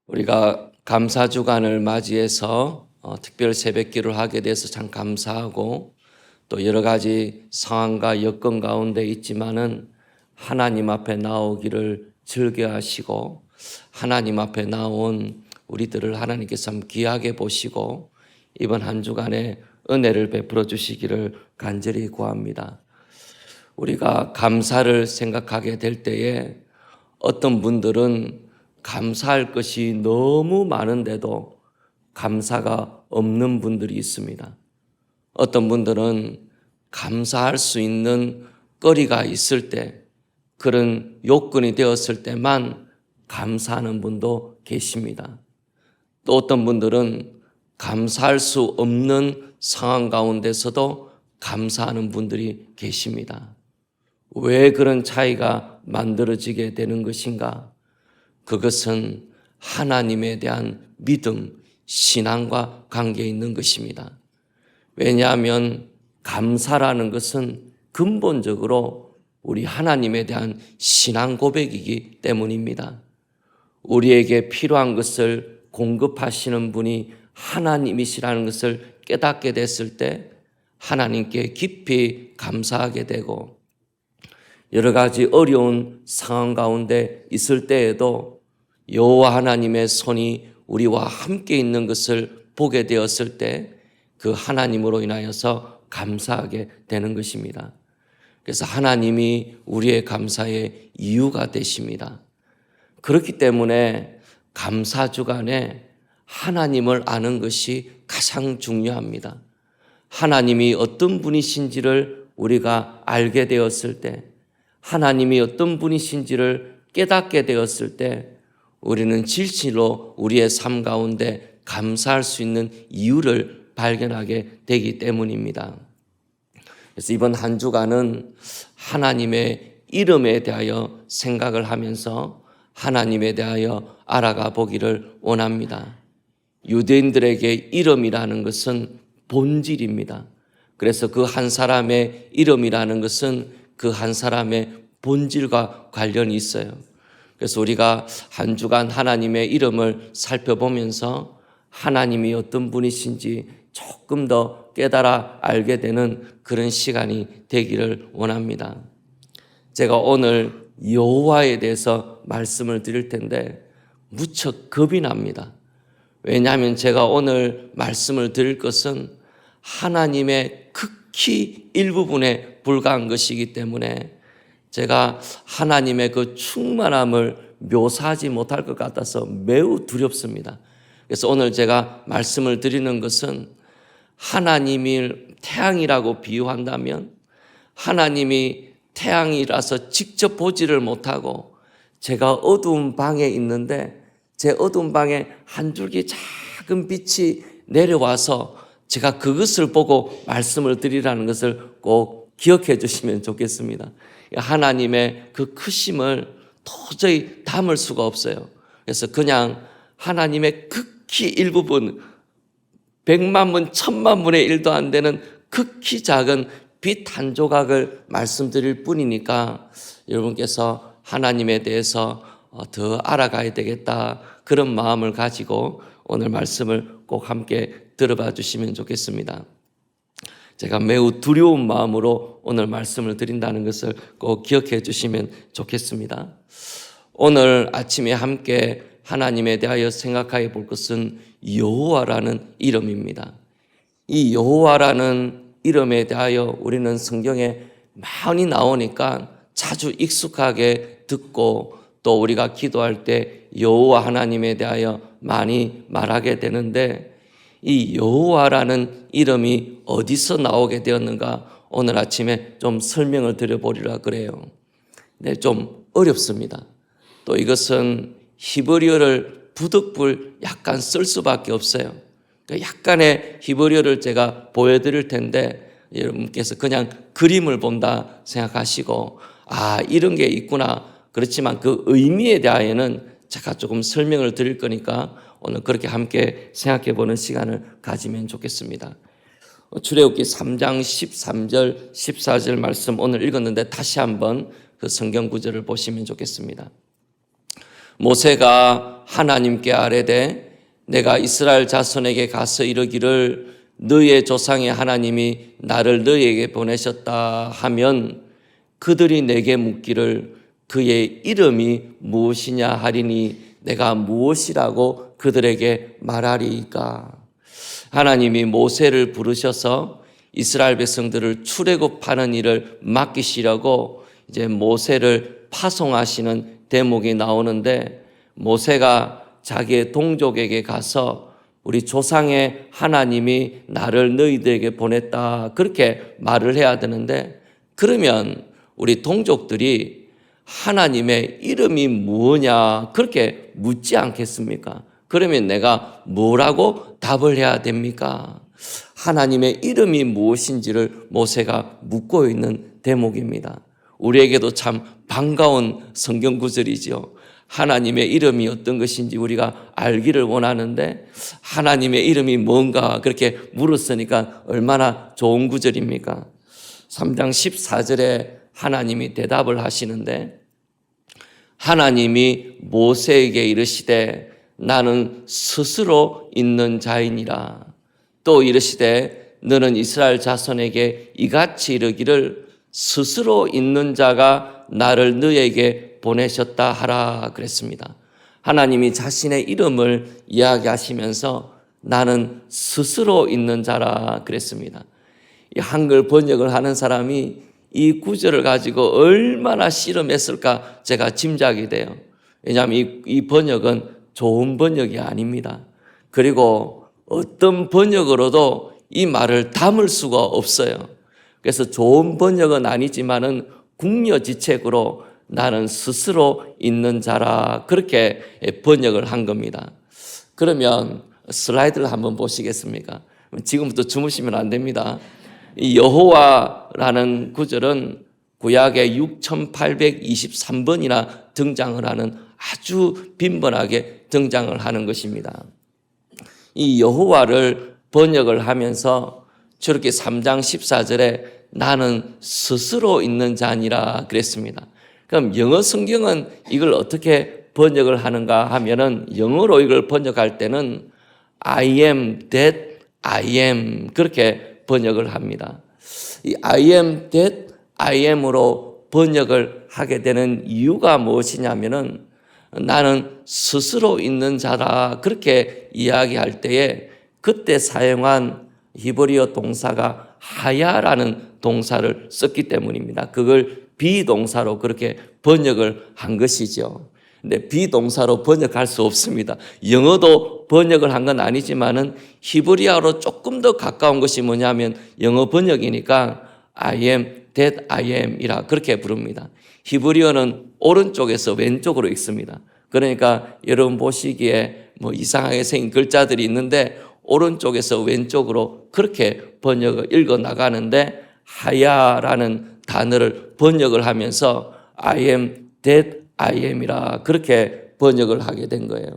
우리가 감사주간을 맞이해서 특별 새벽기도를 하게 돼서 참 감사하고, 또 여러 가지 상황과 여건 가운데 있지만은 하나님 앞에 나오기를 즐겨하시고, 하나님 앞에 나온 우리들을 하나님께서 참 귀하게 보시고 이번 한 주간에 은혜를 베풀어 주시기를 간절히 구합니다. 우리가 감사를 생각하게 될 때에 어떤 분들은 감사할 것이 너무 많은데도 감사가 없는 분들이 있습니다. 어떤 분들은 감사할 수 있는 거리가 있을 때, 그런 요건이 되었을 때만 감사하는 분도 계십니다. 또 어떤 분들은 감사할 수 없는 상황 가운데서도 감사하는 분들이 계십니다. 왜 그런 차이가 만들어지게 되는 것인가? 그것은 하나님에 대한 믿음, 신앙과 관계에 있는 것입니다. 왜냐하면 감사라는 것은 근본적으로 우리 하나님에 대한 신앙 고백이기 때문입니다. 우리에게 필요한 것을 공급하시는 분이 하나님이시라는 것을 깨닫게 됐을 때 하나님께 깊이 감사하게 되고, 여러 가지 어려운 상황 가운데 있을 때에도 여호와 하나님의 손이 우리와 함께 있는 것을 보게 되었을 때 그 하나님으로 인하여서 감사하게 되는 것입니다. 그래서 하나님이 우리의 감사의 이유가 되십니다. 그렇기 때문에 감사주간에 하나님을 아는 것이 가장 중요합니다. 하나님이 어떤 분이신지를 우리가 알게 되었을 때, 하나님이 어떤 분이신지를 깨닫게 되었을 때 우리는 진실로 우리의 삶 가운데 감사할 수 있는 이유를 발견하게 되기 때문입니다. 그래서 이번 한 주간은 하나님의 이름에 대하여 생각을 하면서 하나님에 대하여 알아가 보기를 원합니다. 유대인들에게 이름이라는 것은 본질입니다. 그래서 그 한 사람의 이름이라는 것은 그 한 사람의 본질과 관련이 있어요. 그래서 우리가 한 주간 하나님의 이름을 살펴보면서 하나님이 어떤 분이신지 조금 더 깨달아 알게 되는 그런 시간이 되기를 원합니다. 제가 오늘 여호와에 대해서 말씀을 드릴 텐데 무척 겁이 납니다. 왜냐하면 제가 오늘 말씀을 드릴 것은 하나님의 극히 일부분에 불과한 것이기 때문에 제가 하나님의 그 충만함을 묘사하지 못할 것 같아서 매우 두렵습니다. 그래서 오늘 제가 말씀을 드리는 것은 하나님을 태양이라고 비유한다면 하나님이 태양이라서 직접 보지를 못하고 제가 어두운 방에 있는데 제 어두운 방에 한 줄기 작은 빛이 내려와서 제가 그것을 보고 말씀을 드리라는 것을 꼭 기억해 주시면 좋겠습니다. 하나님의 그 크심을 도저히 담을 수가 없어요. 그래서 그냥 하나님의 극히 일부분, 100만 분, 1000만 분의 1도 안 되는 극히 작은 빛 한 조각을 말씀드릴 뿐이니까 여러분께서 하나님에 대해서 더 알아가야 되겠다, 그런 마음을 가지고 오늘 말씀을 꼭 함께 들어봐 주시면 좋겠습니다. 제가 매우 두려운 마음으로 오늘 말씀을 드린다는 것을 꼭 기억해 주시면 좋겠습니다. 오늘 아침에 함께 하나님에 대하여 생각해 볼 것은 여호와라는 이름입니다. 이 여호와라는 이름에 대하여 우리는 성경에 많이 나오니까 자주 익숙하게 듣고 또 우리가 기도할 때 여호와 하나님에 대하여 많이 말하게 되는데, 이 여호와라는 이름이 어디서 나오게 되었는가 오늘 아침에 좀 설명을 드려보리라 그래요. 네, 좀 어렵습니다. 또 이것은 히브리어를 부득불 약간 쓸 수밖에 없어요. 약간의 히브리어를 제가 보여드릴 텐데 여러분께서 그냥 그림을 본다 생각하시고 이런 게 있구나. 그렇지만 그 의미에 대하여는 제가 조금 설명을 드릴 거니까 오늘 그렇게 함께 생각해 보는 시간을 가지면 좋겠습니다. 출애굽기 3장 13절 14절 말씀 오늘 읽었는데 다시 한번 그 성경 구절을 보시면 좋겠습니다. 모세가 하나님께 아뢰되 내가 이스라엘 자손에게 가서 이르기를 너의 조상의 하나님이 나를 너희에게 보내셨다 하면 그들이 내게 묻기를 그의 이름이 무엇이냐 하리니 내가 무엇이라고 그들에게 말하리이까. 하나님이 모세를 부르셔서 이스라엘 백성들을 출애굽하는 일을 맡기시려고 이제 모세를 파송하시는 대목이 나오는데, 모세가 자기의 동족에게 가서 우리 조상의 하나님이 나를 너희들에게 보냈다 그렇게 말을 해야 되는데, 그러면 우리 동족들이 하나님의 이름이 무엇냐 그렇게 묻지 않겠습니까? 그러면 내가 뭐라고 답을 해야 됩니까? 하나님의 이름이 무엇인지를 모세가 묻고 있는 대목입니다. 우리에게도 참 반가운 성경 구절이죠. 하나님의 이름이 어떤 것인지 우리가 알기를 원하는데 하나님의 이름이 뭔가 그렇게 물었으니까 얼마나 좋은 구절입니까? 3장 14절에 하나님이 대답을 하시는데, 하나님이 모세에게 이르시되 나는 스스로 있는 자이니라. 또 이르시되 너는 이스라엘 자손에게 이같이 이르기를 스스로 있는 자가 나를 너에게 보내셨다 하라 그랬습니다. 하나님이 자신의 이름을 이야기하시면서 나는 스스로 있는 자라 그랬습니다. 이 한글 번역을 하는 사람이 이 구절을 가지고 얼마나 씨름했을까 제가 짐작이 돼요. 왜냐하면 이 번역은 좋은 번역이 아닙니다. 그리고 어떤 번역으로도 이 말을 담을 수가 없어요. 그래서 좋은 번역은 아니지만은 궁여지책으로 나는 스스로 있는 자라 그렇게 번역을 한 겁니다. 그러면 슬라이드를 한번 보시겠습니까? 지금부터 주무시면 안 됩니다. 이 여호와라는 구절은 구약에 6823번이나 등장을 하는 아주 빈번하게 등장을 하는 것입니다. 이 여호와를 번역을 하면서 저렇게 3장 14절에 나는 스스로 있는 자니라 그랬습니다. 그럼 영어 성경은 이걸 어떻게 번역을 하는가 하면은, 영어로 이걸 번역할 때는 I am that I am 그렇게 번역을 합니다. 이 I am that I am으로 번역을 하게 되는 이유가 무엇이냐면은, 나는 스스로 있는 자라 그렇게 이야기할 때에 그때 사용한 히브리어 동사가 하야라는 동사를 썼기 때문입니다. 그걸 비동사로 그렇게 번역을 한 것이죠. 근데 비동사로 번역할 수 없습니다. 영어도 번역을 한 건 아니지만은 히브리어로 조금 더 가까운 것이 뭐냐면 영어 번역이니까 I am that I am 이라 그렇게 부릅니다. 히브리어는 오른쪽에서 왼쪽으로 읽습니다. 그러니까 여러분 보시기에 뭐 이상하게 생긴 글자들이 있는데 오른쪽에서 왼쪽으로 그렇게 번역을 읽어 나가는데, 하야라는 단어를 번역을 하면서 I am that I am이라 그렇게 번역을 하게 된 거예요.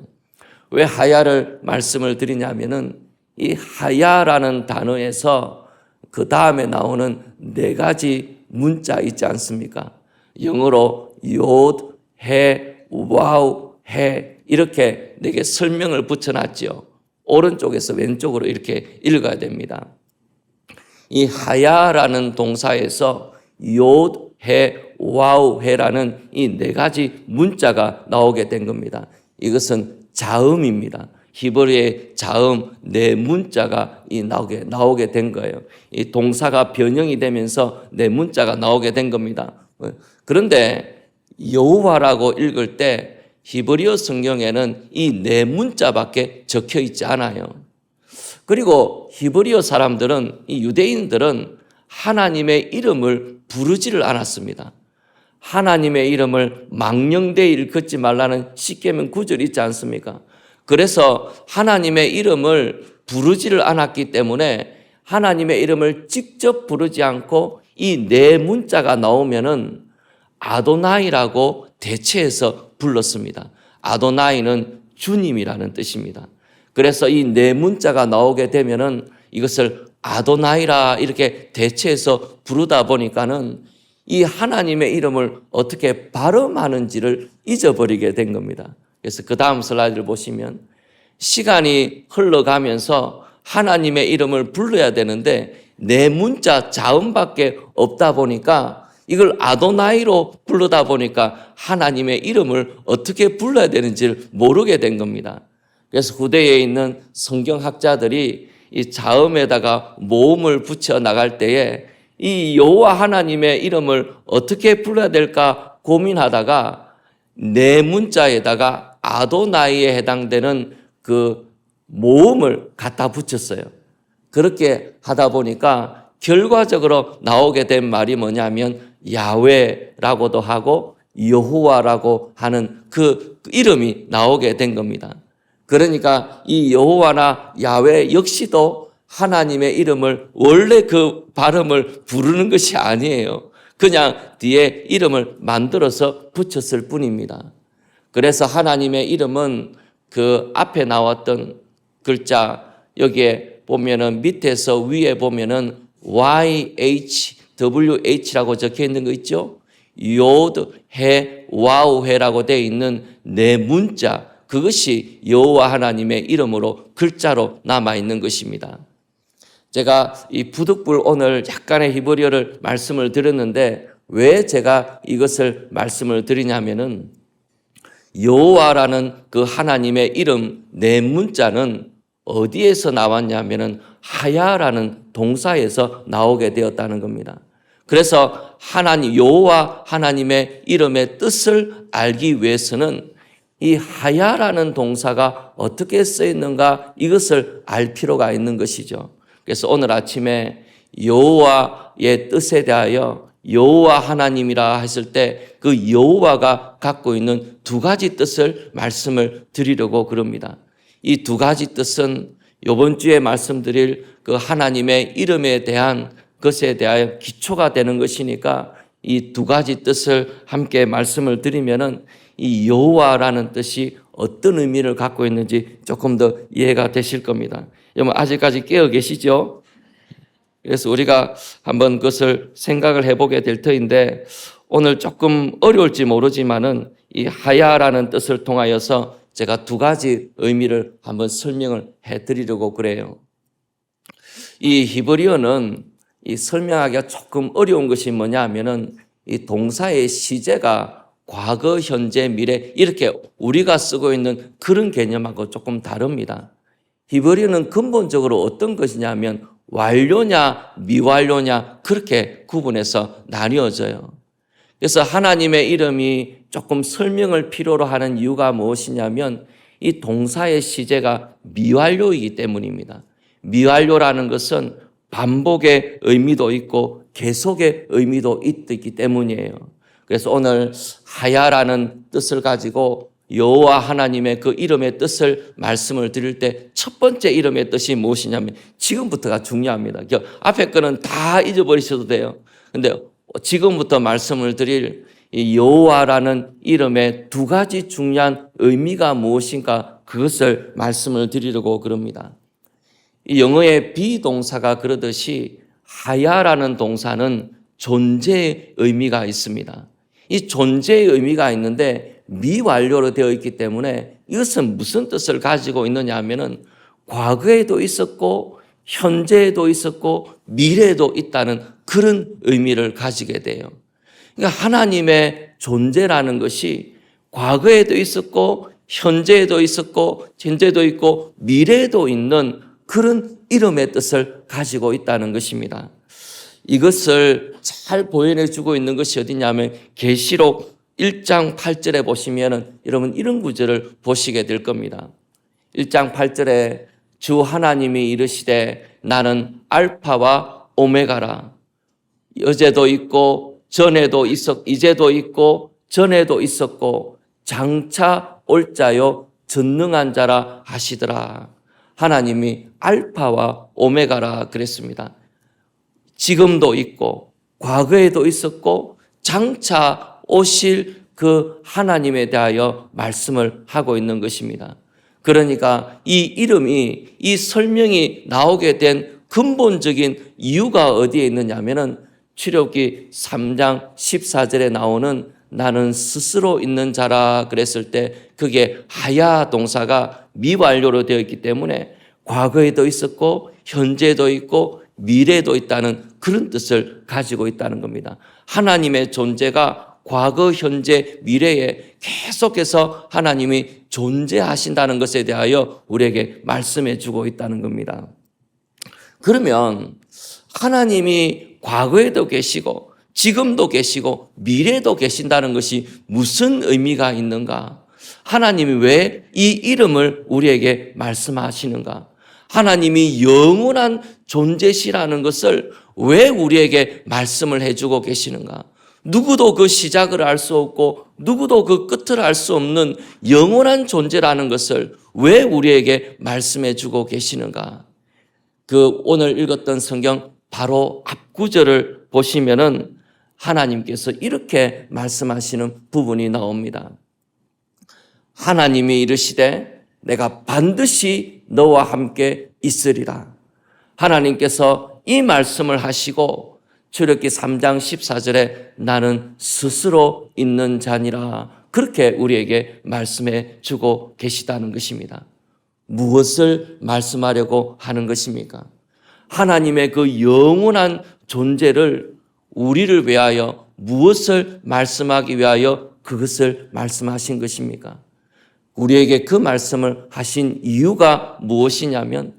왜 하야를 말씀을 드리냐면은 이 하야라는 단어에서 그 다음에 나오는 네 가지 문자 있지 않습니까? 영어로 yod, he, wow, he 이렇게 네 개 설명을 붙여놨죠. 오른쪽에서 왼쪽으로 이렇게 읽어야 됩니다. 이 하야라는 동사에서 yod, he, wow, he라는 이 네 가지 문자가 나오게 된 겁니다. 이것은 자음입니다. 히브리어의 자음 네 문자가 나오게 된 거예요. 이 동사가 변형이 되면서 네 문자가 나오게 된 겁니다. 그런데 여호와라고 읽을 때 히브리어 성경에는 이 네 문자밖에 적혀 있지 않아요. 그리고 히브리어 사람들은, 이 유대인들은 하나님의 이름을 부르지를 않았습니다. 하나님의 이름을 망령되이 일컫지 말라는 십계명 9절 있지 않습니까? 그래서 하나님의 이름을 부르지를 않았기 때문에 하나님의 이름을 직접 부르지 않고 이 네 문자가 나오면은 아도나이라고 대체해서 불렀습니다. 아도나이는 주님이라는 뜻입니다. 그래서 이 네 문자가 나오게 되면은 이것을 아도나이라 이렇게 대체해서 부르다 보니까는 이 하나님의 이름을 어떻게 발음하는지를 잊어버리게 된 겁니다. 그래서 그 다음 슬라이드를 보시면 시간이 흘러가면서 하나님의 이름을 불러야 되는데 네 문자 자음밖에 없다 보니까 이걸 아도나이로 부르다 보니까 하나님의 이름을 어떻게 불러야 되는지를 모르게 된 겁니다. 그래서 후대에 있는 성경학자들이 이 자음에다가 모음을 붙여 나갈 때에 이 여호와 하나님의 이름을 어떻게 불러야 될까 고민하다가 네 문자에다가 아도나이에 해당되는 그 모음을 갖다 붙였어요. 그렇게 하다 보니까 결과적으로 나오게 된 말이 뭐냐면 야훼라고도 하고 여호와라고 하는 그 이름이 나오게 된 겁니다. 그러니까 이 여호와나 야훼 역시도 하나님의 이름을 원래 그 발음을 부르는 것이 아니에요. 그냥 뒤에 이름을 만들어서 붙였을 뿐입니다. 그래서 하나님의 이름은 그 앞에 나왔던 글자 여기에 보면은 밑에서 위에 보면은 YHWH라고 적혀 있는 거 있죠? 요드, 해, 와우해라고 되어 있는 네 문자, 그것이 여호와 하나님의 이름으로 글자로 남아 있는 것입니다. 제가 이 부득불 오늘 약간의 히브리어를 말씀을 드렸는데 왜 제가 이것을 말씀을 드리냐면은 여호와라는 그 하나님의 이름 네 문자는 어디에서 나왔냐면은 하야라는 동사에서 나오게 되었다는 겁니다. 그래서 하나님 여호와 하나님의 이름의 뜻을 알기 위해서는 이 하야라는 동사가 어떻게 쓰여 있는가 이것을 알 필요가 있는 것이죠. 그래서 오늘 아침에 여호와의 뜻에 대하여 여호와 하나님이라 했을 때 그 여호와가 갖고 있는 두 가지 뜻을 말씀을 드리려고 그럽니다. 이 두 가지 뜻은 이번 주에 말씀드릴 그 하나님의 이름에 대한 것에 대하여 기초가 되는 것이니까 이 두 가지 뜻을 함께 말씀을 드리면은 이 여호와라는 뜻이 어떤 의미를 갖고 있는지 조금 더 이해가 되실 겁니다. 여러분 아직까지 깨어 계시죠? 그래서 우리가 한번 그것을 생각을 해보게 될 터인데 오늘 조금 어려울지 모르지만은 이 하야라는 뜻을 통하여서 제가 두 가지 의미를 한번 설명을 해드리려고 그래요. 이 히브리어는 이 설명하기가 조금 어려운 것이 뭐냐 하면은 이 동사의 시제가 과거, 현재, 미래 이렇게 우리가 쓰고 있는 그런 개념하고 조금 다릅니다. 히브리어는 근본적으로 어떤 것이냐 하면 완료냐 미완료냐 그렇게 구분해서 나뉘어져요. 그래서 하나님의 이름이 조금 설명을 필요로 하는 이유가 무엇이냐면 이 동사의 시제가 미완료이기 때문입니다. 미완료라는 것은 반복의 의미도 있고 계속의 의미도 있기 때문이에요. 그래서 오늘 하야라는 뜻을 가지고 여호와 하나님의 그 이름의 뜻을 말씀을 드릴 때 첫 번째 이름의 뜻이 무엇이냐면 지금부터가 중요합니다. 앞에 거는 다 잊어버리셔도 돼요. 근데 지금부터 말씀을 드릴 이 여호와라는 이름의 두 가지 중요한 의미가 무엇인가 그것을 말씀을 드리려고 그럽니다. 이 영어의 비동사가 그러듯이 하야라는 동사는 존재의 의미가 있습니다. 이 존재의 의미가 있는데 미완료로 되어 있기 때문에 이것은 무슨 뜻을 가지고 있느냐 하면은 과거에도 있었고 현재에도 있었고 미래에도 있다는 그런 의미를 가지게 돼요. 그러니까 하나님의 존재라는 것이 과거에도 있었고 현재에도 있었고 현재도 있고 미래에도 있는 그런 이름의 뜻을 가지고 있다는 것입니다. 이것을 잘 보여내 주고 있는 것이 어디냐면 계시록 1장 8절에 보시면 여러분 이런 구절을 보시게 될 겁니다. 1장 8절에 주 하나님이 이르시되 나는 알파와 오메가라. 어제도 있고 전에도 이제도 있고 전에도 있었고 장차 올 자요 전능한 자라 하시더라. 하나님이 알파와 오메가라 그랬습니다. 지금도 있고 과거에도 있었고 장차 오실 그 하나님에 대하여 말씀을 하고 있는 것입니다. 그러니까 이 이름이 이 설명이 나오게 된 근본적인 이유가 어디에 있느냐면은 출애굽기 3장 14절에 나오는 나는 스스로 있는 자라 그랬을 때 그게 하야 동사가 미완료로 되어 있기 때문에 과거에도 있었고 현재도 있고 미래도 있다는 그런 뜻을 가지고 있다는 겁니다. 하나님의 존재가 과거, 현재, 미래에 계속해서 하나님이 존재하신다는 것에 대하여 우리에게 말씀해 주고 있다는 겁니다. 그러면 하나님이 과거에도 계시고 지금도 계시고 미래도 계신다는 것이 무슨 의미가 있는가? 하나님이 왜 이 이름을 우리에게 말씀하시는가? 하나님이 영원한 존재시라는 것을 왜 우리에게 말씀을 해주고 계시는가? 누구도 그 시작을 알 수 없고 누구도 그 끝을 알 수 없는 영원한 존재라는 것을 왜 우리에게 말씀해 주고 계시는가? 그 오늘 읽었던 성경 바로 앞구절을 보시면은 하나님께서 이렇게 말씀하시는 부분이 나옵니다. 하나님이 이르시되 내가 반드시 너와 함께 있으리라. 하나님께서 이 말씀을 하시고 출애굽기 3장 14절에 나는 스스로 있는 자니라 그렇게 우리에게 말씀해 주고 계시다는 것입니다. 무엇을 말씀하려고 하는 것입니까? 하나님의 그 영원한 존재를 우리를 위하여 무엇을 말씀하기 위하여 그것을 말씀하신 것입니까? 우리에게 그 말씀을 하신 이유가 무엇이냐면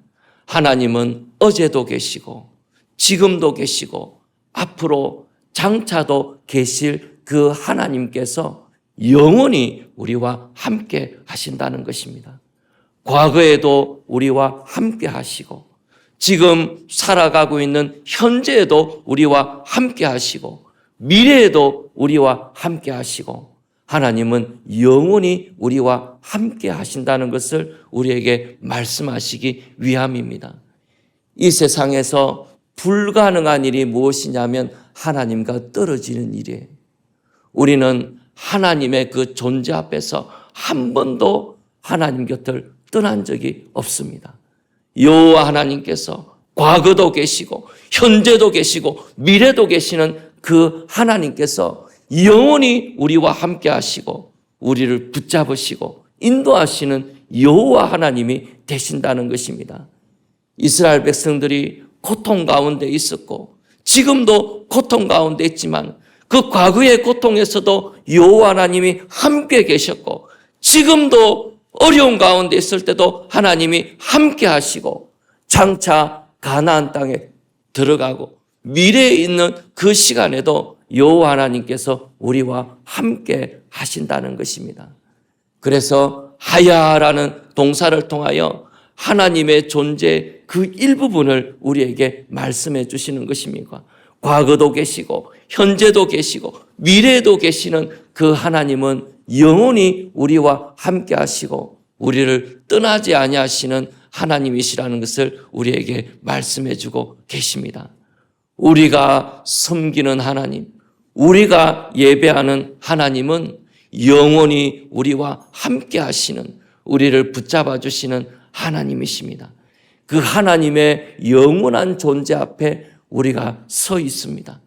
하나님은 어제도 계시고 지금도 계시고 앞으로 장차도 계실 그 하나님께서 영원히 우리와 함께 하신다는 것입니다. 과거에도 우리와 함께 하시고 지금 살아가고 있는 현재에도 우리와 함께 하시고 미래에도 우리와 함께 하시고 하나님은 영원히 우리와 함께 하신다는 것을 우리에게 말씀하시기 위함입니다. 이 세상에서 불가능한 일이 무엇이냐면 하나님과 떨어지는 일이에요. 우리는 하나님의 그 존재 앞에서 한 번도 하나님 곁을 떠난 적이 없습니다. 여호와 하나님께서 과거도 계시고 현재도 계시고 미래도 계시는 그 하나님께서 영원히 우리와 함께 하시고 우리를 붙잡으시고 인도하시는 여호와 하나님이 되신다는 것입니다. 이스라엘 백성들이 고통 가운데 있었고 지금도 고통 가운데 있지만 그 과거의 고통에서도 여호와 하나님이 함께 계셨고 지금도 어려운 가운데 있을 때도 하나님이 함께 하시고 장차 가나안 땅에 들어가고 미래에 있는 그 시간에도 여호와 하나님께서 우리와 함께 하신다는 것입니다. 그래서 하야라는 동사를 통하여 하나님의 존재 그 일부분을 우리에게 말씀해 주시는 것입니다. 과거도 계시고 현재도 계시고 미래에도 계시는 그 하나님은 영원히 우리와 함께 하시고 우리를 떠나지 아니하시는 하나님이시라는 것을 우리에게 말씀해 주고 계십니다. 우리가 섬기는 하나님, 우리가 예배하는 하나님은 영원히 우리와 함께 하시는 우리를 붙잡아 주시는 하나님이십니다. 그 하나님의 영원한 존재 앞에 우리가 서 있습니다.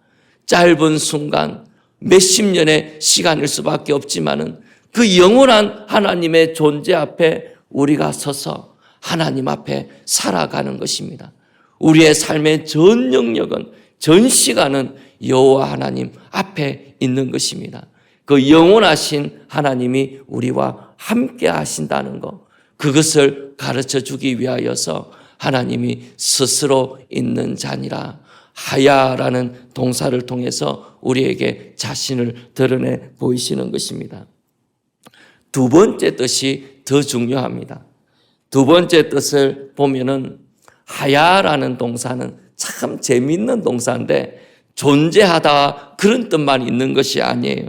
짧은 순간 몇십 년의 시간일 수밖에 없지만은 그 영원한 하나님의 존재 앞에 우리가 서서 하나님 앞에 살아가는 것입니다. 우리의 삶의 전 영역은 전 시간은 여호와 하나님 앞에 있는 것입니다. 그 영원하신 하나님이 우리와 함께 하신다는 것, 그것을 가르쳐 주기 위하여서 하나님이 스스로 있는 자니라 하야라는 동사를 통해서 우리에게 자신을 드러내 보이시는 것입니다. 두 번째 뜻이 더 중요합니다. 두 번째 뜻을 보면은 하야라는 동사는 참 재미있는 동사인데 존재하다 그런 뜻만 있는 것이 아니에요.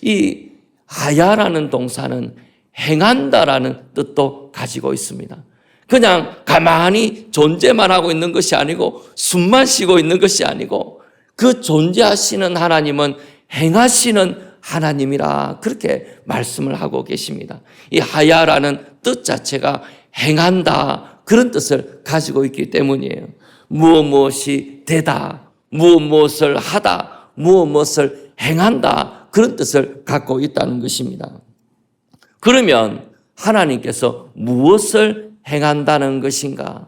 이 하야라는 동사는 행한다라는 뜻도 가지고 있습니다. 그냥 가만히 존재만 하고 있는 것이 아니고 숨만 쉬고 있는 것이 아니고 그 존재하시는 하나님은 행하시는 하나님이라 그렇게 말씀을 하고 계십니다. 이 하야라는 뜻 자체가 행한다 그런 뜻을 가지고 있기 때문이에요. 무엇이 되다, 무엇을 하다, 무엇을 행한다 그런 뜻을 갖고 있다는 것입니다. 그러면 하나님께서 무엇을 행한다는 것인가?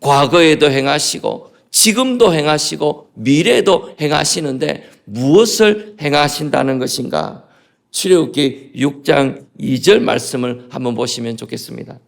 과거에도 행하시고 지금도 행하시고 미래도 행하시는데 무엇을 행하신다는 것인가? 출애굽기 6장 2절 말씀을 한번 보시면 좋겠습니다.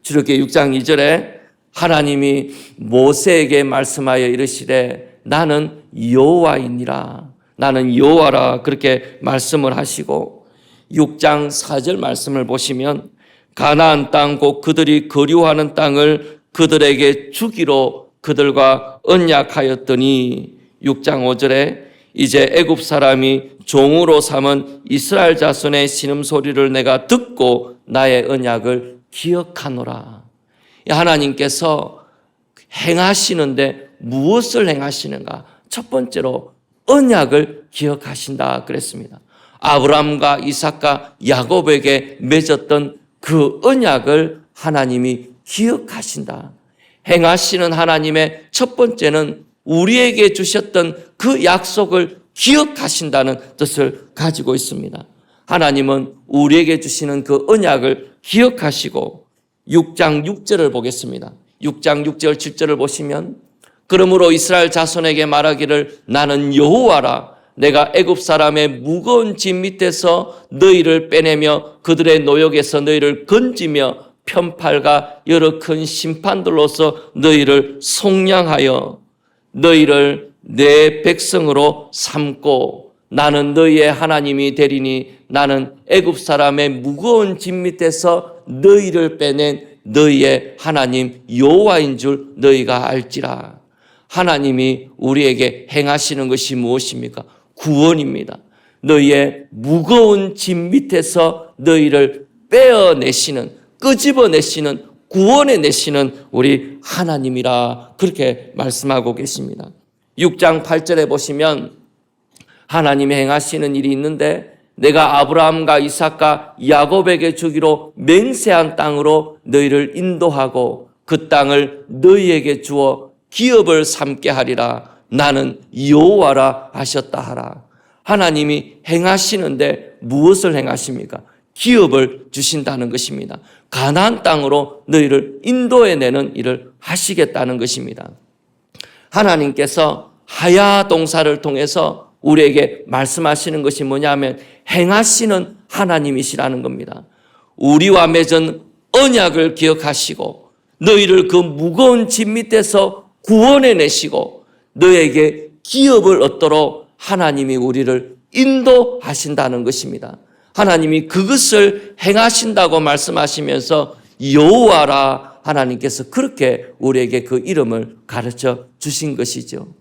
출애굽기 6장 2절에 하나님이 모세에게 말씀하여 이르시되 나는 여호와이니라. 나는 여호와라. 그렇게 말씀을 하시고 6장 4절 말씀을 보시면 가나안 땅 곧 그들이 거류하는 땅을 그들에게 주기로 그들과 언약하였더니 6장 5절에 이제 애굽 사람이 종으로 삼은 이스라엘 자손의 신음소리를 내가 듣고 나의 언약을 기억하노라. 하나님께서 행하시는데 무엇을 행하시는가? 첫 번째로 언약을 기억하신다 그랬습니다. 아브라함과 이삭과 야곱에게 맺었던 그 언약을 하나님이 기억하신다. 행하시는 하나님의 첫 번째는 우리에게 주셨던 그 약속을 기억하신다는 뜻을 가지고 있습니다. 하나님은 우리에게 주시는 그 언약을 기억하시고 6장 6절을 보겠습니다. 6장 6절 7절을 보시면 그러므로 이스라엘 자손에게 말하기를 나는 여호와라. 내가 애굽 사람의 무거운 짐 밑에서 너희를 빼내며 그들의 노역에서 너희를 건지며 편팔과 여러 큰 심판들로서 너희를 속량하여 너희를 내 백성으로 삼고 나는 너희의 하나님이 되리니 나는 애굽 사람의 무거운 짐 밑에서 너희를 빼낸 너희의 하나님 여호와인 줄 너희가 알지라. 하나님이 우리에게 행하시는 것이 무엇입니까? 구원입니다. 너희의 무거운 짐 밑에서 너희를 빼어내시는, 끄집어내시는, 구원해내시는 우리 하나님이라 그렇게 말씀하고 계십니다. 6장 8절에 보시면 하나님이 행하시는 일이 있는데 내가 아브라함과 이삭과 야곱에게 주기로 맹세한 땅으로 너희를 인도하고 그 땅을 너희에게 주어 기업을 삼게 하리라. 나는 여호와라 하셨다 하라. 하나님이 행하시는데 무엇을 행하십니까? 기업을 주신다는 것입니다. 가나안 땅으로 너희를 인도해내는 일을 하시겠다는 것입니다. 하나님께서 하야 동사를 통해서 우리에게 말씀하시는 것이 뭐냐면 행하시는 하나님이시라는 겁니다. 우리와 맺은 언약을 기억하시고 너희를 그 무거운 짐 밑에서 구원해내시고 너에게 기업을 얻도록 하나님이 우리를 인도하신다는 것입니다. 하나님이 그것을 행하신다고 말씀하시면서 여호와라 하나님께서 그렇게 우리에게 그 이름을 가르쳐 주신 것이죠.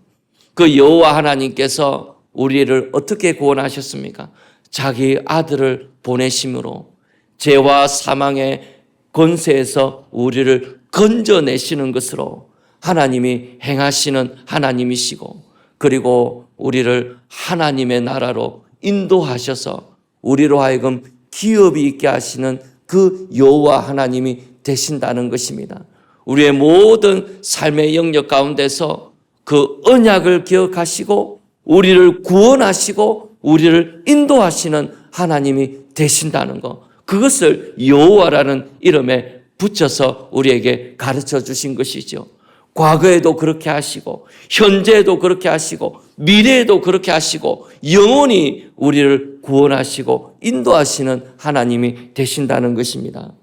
그 여호와 하나님께서 우리를 어떻게 구원하셨습니까? 자기 아들을 보내심으로 죄와 사망의 권세에서 우리를 건져내시는 것으로 하나님이 행하시는 하나님이시고 그리고 우리를 하나님의 나라로 인도하셔서 우리로 하여금 기업이 있게 하시는 그 여호와 하나님이 되신다는 것입니다. 우리의 모든 삶의 영역 가운데서 그 언약을 기억하시고 우리를 구원하시고 우리를 인도하시는 하나님이 되신다는 것, 그것을 여호와라는 이름에 붙여서 우리에게 가르쳐 주신 것이죠. 과거에도 그렇게 하시고 현재에도 그렇게 하시고 미래에도 그렇게 하시고 영원히 우리를 구원하시고 인도하시는 하나님이 되신다는 것입니다.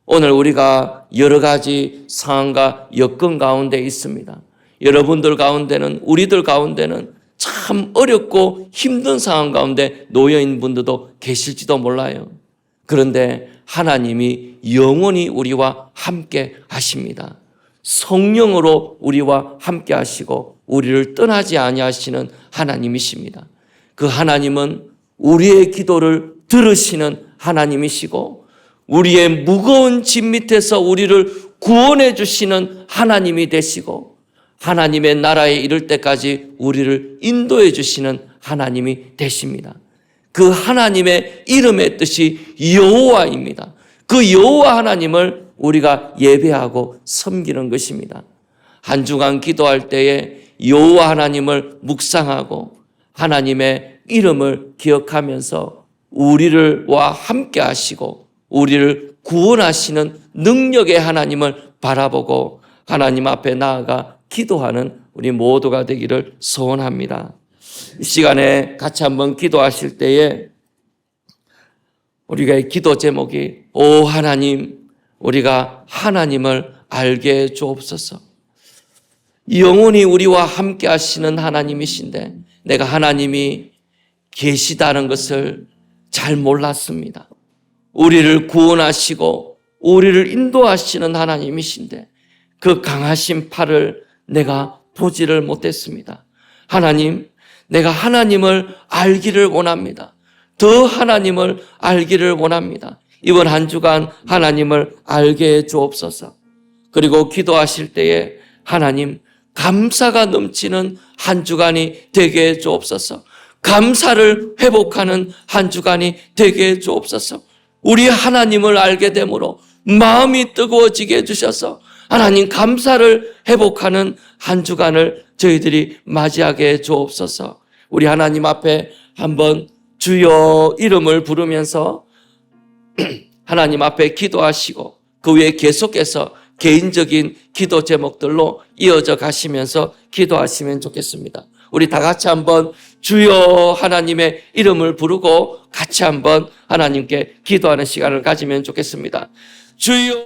오늘 우리가 여러 가지 상황과 여건 가운데 있습니다. 여러분들 가운데는, 우리들 가운데는 참 어렵고 힘든 상황 가운데 놓여있는 분들도 계실지도 몰라요. 그런데 하나님이 영원히 우리와 함께 하십니다. 성령으로 우리와 함께 하시고 우리를 떠나지 아니하시는 하나님이십니다. 그 하나님은 우리의 기도를 들으시는 하나님이시고 우리의 무거운 짐 밑에서 우리를 구원해 주시는 하나님이 되시고 하나님의 나라에 이를 때까지 우리를 인도해 주시는 하나님이 되십니다. 그 하나님의 이름의 뜻이 여호와입니다. 그 여호와 하나님을 우리가 예배하고 섬기는 것입니다. 한 주간 기도할 때에 여호와 하나님을 묵상하고 하나님의 이름을 기억하면서 우리와 함께 하시고 우리를 구원하시는 능력의 하나님을 바라보고 하나님 앞에 나아가 기도하는 우리 모두가 되기를 소원합니다. 이 시간에 같이 한번 기도하실 때에 우리가 이 기도 제목이 오 하나님, 우리가 하나님을 알게 해 주옵소서. 영원히 우리와 함께 하시는 하나님이신데 내가 하나님이 계시다는 것을 잘 몰랐습니다. 우리를 구원하시고 우리를 인도하시는 하나님이신데 그 강하신 팔을 내가 보지를 못했습니다. 하나님, 내가 하나님을 알기를 원합니다. 더 하나님을 알기를 원합니다. 이번 한 주간 하나님을 알게 해 주옵소서. 그리고 기도하실 때에 하나님, 감사가 넘치는 한 주간이 되게 해 주옵소서. 감사를 회복하는 한 주간이 되게 해 주옵소서. 우리 하나님을 알게 되므로 마음이 뜨거워지게 해주셔서 하나님 감사를 회복하는 한 주간을 저희들이 맞이하게 해 주옵소서. 우리 하나님 앞에 한번 주여 이름을 부르면서 하나님 앞에 기도하시고 그 위에 계속해서 개인적인 기도 제목들로 이어져 가시면서 기도하시면 좋겠습니다. 우리 다 같이 한번 주여 하나님의 이름을 부르고 같이 한번 하나님께 기도하는 시간을 가지면 좋겠습니다. 주여